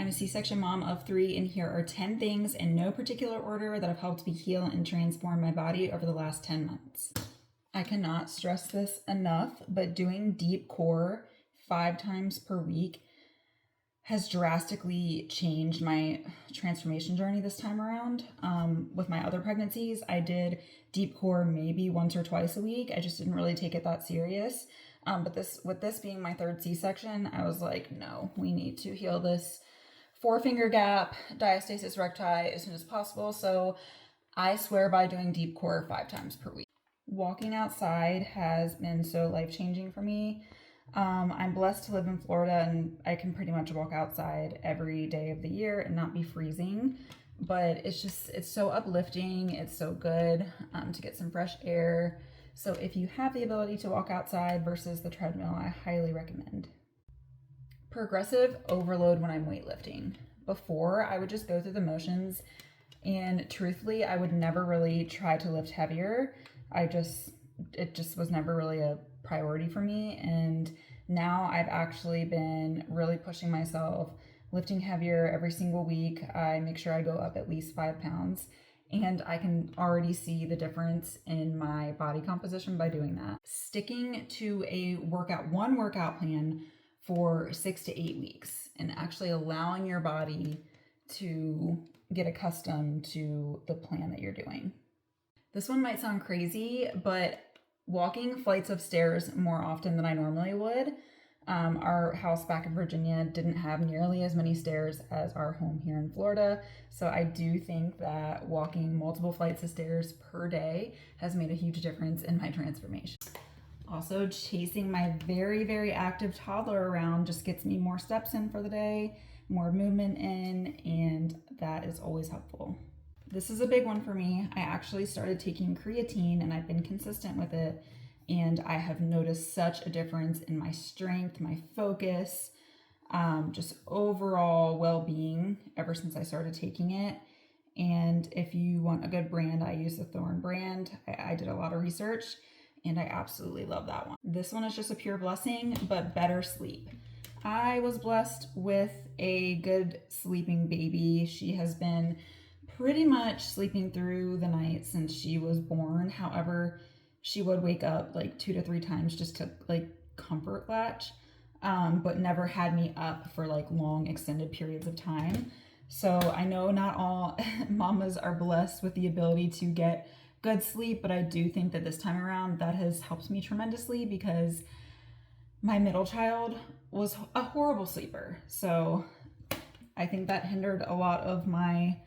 I'm a C-section mom of 3, and here are 10 things in no particular order that have helped me heal and transform my body over the last 10 months. I cannot stress this enough, but doing deep core 5 times per week has drastically changed my transformation journey this time around. With my other pregnancies, I did deep core maybe once or twice a week. I just didn't really take it that serious. But with this being my 3rd C-section, I was like, no, we need to heal this 4-finger gap, diastasis recti as soon as possible. So I swear by doing deep core 5 times per week. Walking outside has been so life-changing for me. I'm blessed to live in Florida, and I can pretty much walk outside every day of the year and not be freezing. But it's so uplifting. It's so good to get some fresh air. So if you have the ability to walk outside versus the treadmill, I highly recommend. Progressive overload when I'm weightlifting. Before, I would just go through the motions, and truthfully, I would never really try to lift heavier. It just was never really a priority for me. And now I've actually been really pushing myself, lifting heavier every single week. I make sure I go up at least 5 pounds, and I can already see the difference in my body composition by doing that. Sticking to one workout plan for 6 to 8 weeks and actually allowing your body to get accustomed to the plan that you're doing. This one might sound crazy, but walking flights of stairs more often than I normally would. Our house back in Virginia didn't have nearly as many stairs as our home here in Florida. So I do think that walking multiple flights of stairs per day has made a huge difference in my transformation. Also, chasing my very, very active toddler around just gets me more steps in for the day, more movement in, and that is always helpful. This is a big one for me. I actually started taking creatine, and I've been consistent with it, and I have noticed such a difference in my strength, my focus, just overall well-being ever since I started taking it. And if you want a good brand, I use the Thorne brand. I did a lot of research, and I absolutely love that one. This one is just a pure blessing, but better sleep. I was blessed with a good sleeping baby. She has been pretty much sleeping through the night since she was born. However, she would wake up like 2 to 3 times just to like comfort latch, but never had me up for like long extended periods of time. So I know not all mamas are blessed with the ability to get good sleep, but I do think that this time around that has helped me tremendously because my middle child was a horrible sleeper. So I think that hindered a lot of my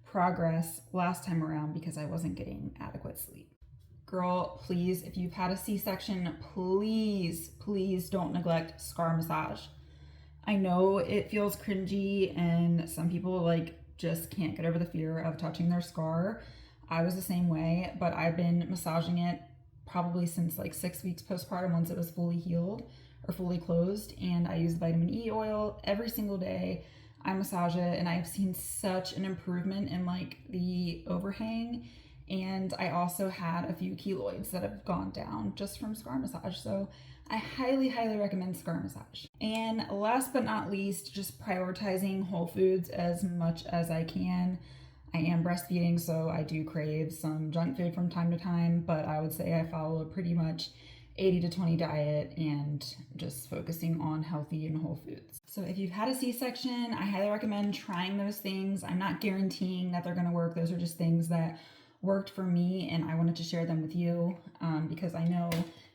progress last time around because I wasn't getting adequate sleep. Girl, please, if you've had a C-section, please don't neglect scar massage. I know it feels cringy and some people like just can't get over the fear of touching their scar. I was the same way, but I've been massaging it probably since like 6 weeks postpartum once it was fully healed or fully closed, and I use vitamin E oil every single day. I massage it, and I've seen such an improvement in like the overhang, and I also had a few keloids that have gone down just from scar massage. So I highly recommend scar massage. And last but not least, just prioritizing whole foods as much as I can. I am breastfeeding, so I do crave some junk food from time to time, but I would say I follow a pretty much 80 to 20 diet and just focusing on healthy and whole foods. So if you've had a C-section, I highly recommend trying those things. I'm not guaranteeing that they're gonna work. Those are just things that worked for me, and I wanted to share them with you because I know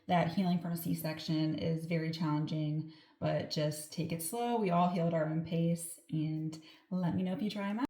that healing from a C-section is very challenging, but just take it slow. We all heal at our own pace, and let me know if you try them out.